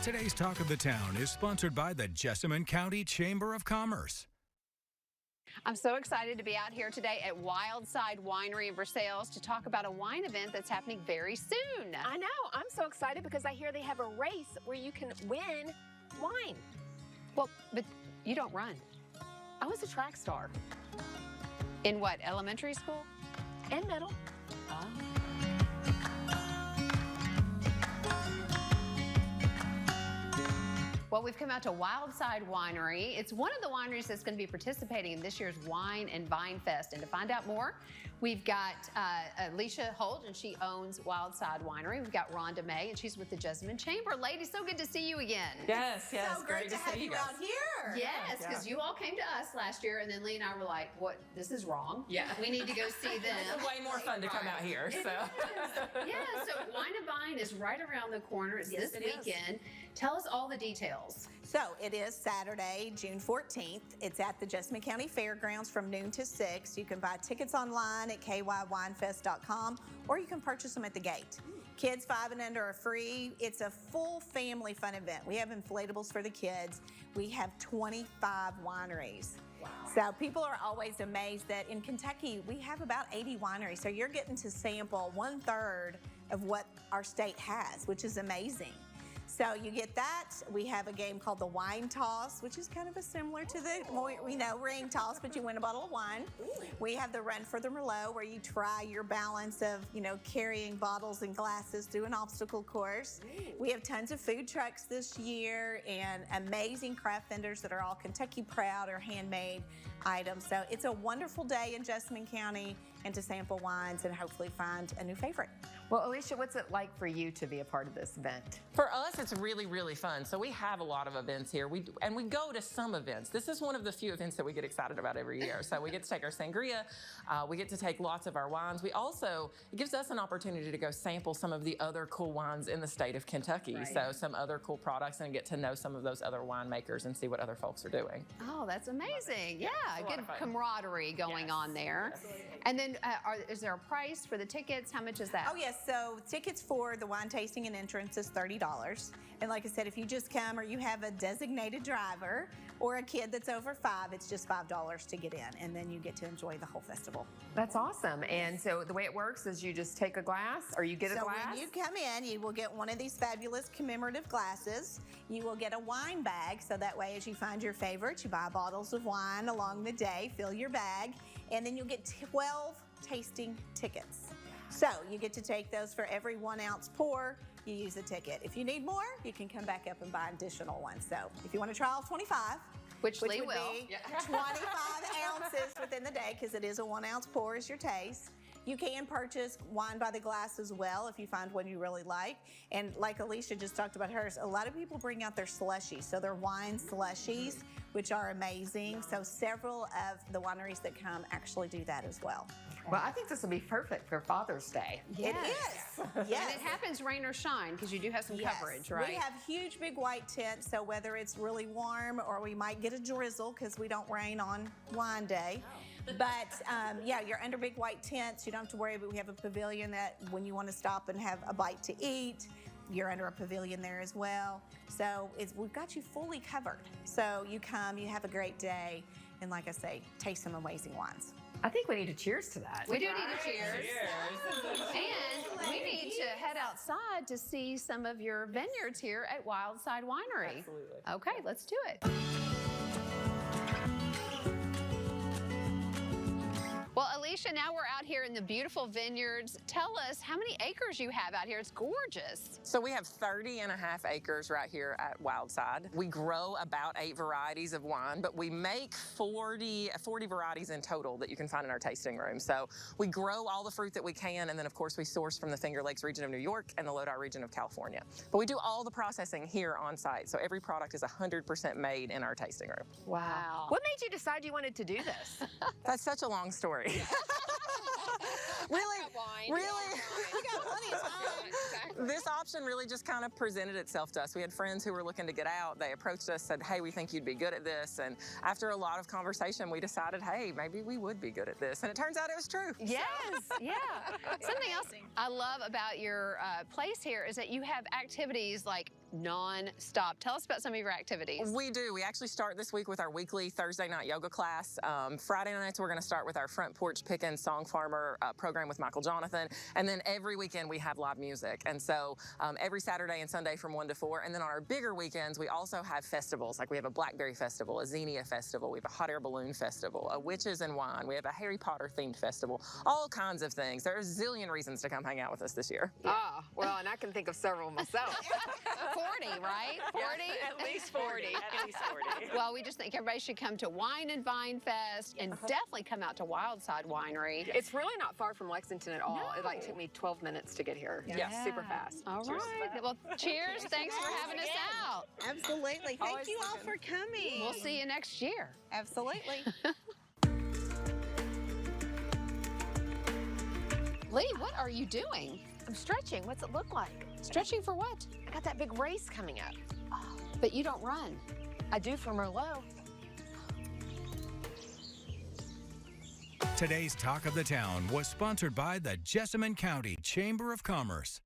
Today's Talk of the Town is sponsored by the Jessamine County Chamber of Commerce. I'm so excited to be out here today at Wildside Winery in Versailles to talk about a wine event that's happening very soon. I know. I'm so excited because I hear they have a race where you can win wine. Well, but you don't run. I was a track star. In what, elementary school? And middle. Oh. Well, we've come out to Wildside Winery. It's one of the wineries that's going to be participating in this year's Wine and Vine Fest. And to find out more, we've got Alicia Holt, and she owns Wildside Winery. We've got Rhonda May, and she's with the Jessamine Chamber. Ladies, so good to see you again. Yes, yes, so great to have you out here. Yes, because you all came to us last year, and then Lee and I were like, "What? This is wrong. Yeah, we need to go see them." It's way more fun to come out here. So yeah, so Wine and Vine is right around the corner. It's Yes, this it weekend. Tell us all the details. So it is Saturday, June 14th. It's at the Jessamine County Fairgrounds from noon to 6. You can buy tickets online at kywinefest.com, or you can purchase them at the gate. Kids 5 and under are free. It's a full family fun event. We have inflatables for the kids. We have 25 wineries. Wow. So people are always amazed that in Kentucky, we have about 80 wineries. So you're getting to sample 1/3 of what our state has, which is amazing. So you get that. We have a game called the Wine Toss, which is kind of a similar to the ring toss, but you win a bottle of wine. We have the Run for the Merlot, where you try your balance of, carrying bottles and glasses through an obstacle course. We have tons of food trucks this year and amazing craft vendors that are all Kentucky proud or handmade items. So it's a wonderful day in Jessamine County and to sample wines and hopefully find a new favorite. Well, Alicia, what's it like for you to be a part of this event? for us, it's really, really fun. So we have a lot of events here. We go to some events. This is one of the few events that we get excited about every year. So we get to take our sangria. We get to take lots of our wines. We also, it gives us an opportunity to go sample some of the other cool wines in the state of Kentucky. Right. So some other cool products and get to know some of those other winemakers and see what other folks are doing. Oh, that's amazing. Yeah, good fun. Camaraderie going on there. Yes. And then is there a price for the tickets? How much is that? Oh, yes. So tickets for the wine tasting and entrance is $30. And like I said, if you just come or you have a designated driver or a kid that's over 5, it's just $5 to get in. And then you get to enjoy the whole festival. That's awesome. And so the way it works is you just take a glass or you get a glass? So when you come in, you will get one of these fabulous commemorative glasses. You will get a wine bag. So that way, as you find your favorites, you buy bottles of wine along the day, fill your bag, and then you'll get 12 tasting tickets. So you get to take those for every 1 ounce pour. You use a ticket. If you need more, you can come back up and buy additional ones. So if you want to try all 25, which would Lee will. be 25 ounces within the day, because it is a 1 ounce pour is your taste. You can purchase wine by the glass as well if you find one you really like. And like Alicia just talked about hers, a lot of people bring out their slushies. So they're wine slushies, which are amazing. So several of the wineries that come actually do that as well. Well, I think this will be perfect for Father's Day. Yes. It is. Yes. And it happens rain or shine, because you do have some coverage, right? We have huge big white tents, so whether it's really warm or we might get a drizzle because we don't rain on wine day. But yeah, you're under big white tents. You don't have to worry, but we have a pavilion that when you want to stop and have a bite to eat, you're under a pavilion there as well. So we've got you fully covered. So you come, you have a great day, and like I say, taste some amazing wines. I think we need to cheers to that. We do need to cheers. And we need to head outside to see some of your vineyards here at Wildside Winery. Absolutely. Okay, let's do it. Well, Alicia, now we're out here in the beautiful vineyards. Tell us how many acres you have out here. It's gorgeous. So we have 30.5 acres right here at Wildside. We grow about 8 varieties of wine, but we make 40 varieties in total that you can find in our tasting room. So we grow all the fruit that we can, and then of course we source from the Finger Lakes region of New York and the Lodi region of California. But we do all the processing here on site. So every product is 100% made in our tasting room. Wow. What made you decide you wanted to do this? That's such a long story. Really, wine. Really? You got plenty of time. Exactly. This option really just kind of presented itself to us. We had friends who were looking to get out. They approached us, said, hey, we think you'd be good at this. And after a lot of conversation, we decided, hey, maybe we would be good at this. And it turns out it was true. Yes, yeah. Something else I love about your place here is that you have activities like non-stop. Tell us about some of your activities. We do. We actually start this week with our weekly Thursday night yoga class. Friday nights, we're going to start with our Front Porch Pickin' Song Farmer program with Michael Jonathan. And then every weekend, we have live music. And so every Saturday and Sunday from 1 to 4. And then on our bigger weekends, we also have festivals. Like we have a Blackberry Festival, a Xenia Festival. We have a Hot Air Balloon Festival, a Witches and Wine. We have a Harry Potter themed festival. All kinds of things. There are a zillion reasons to come hang out with us this year. Ah, well, and I can think of several myself. 40, right? 40? At least 40. At least 40. Well, we just think everybody should come to Wine and Vine Fest and definitely come out to Wildside Winery. It's really not far from Lexington at all. No. It like took me 12 minutes to get here. Yeah. Super fast. All right. Well, cheers. Thanks for having us out. Absolutely. Thank Always you all fun. for coming. We'll see you next year. Absolutely. Lee, what are you doing? I'm stretching. What's it look like? Stretching for what? I got that big race coming up. But you don't run. I do for Merlot. Today's Talk of the Town was sponsored by the Jessamine County Chamber of Commerce.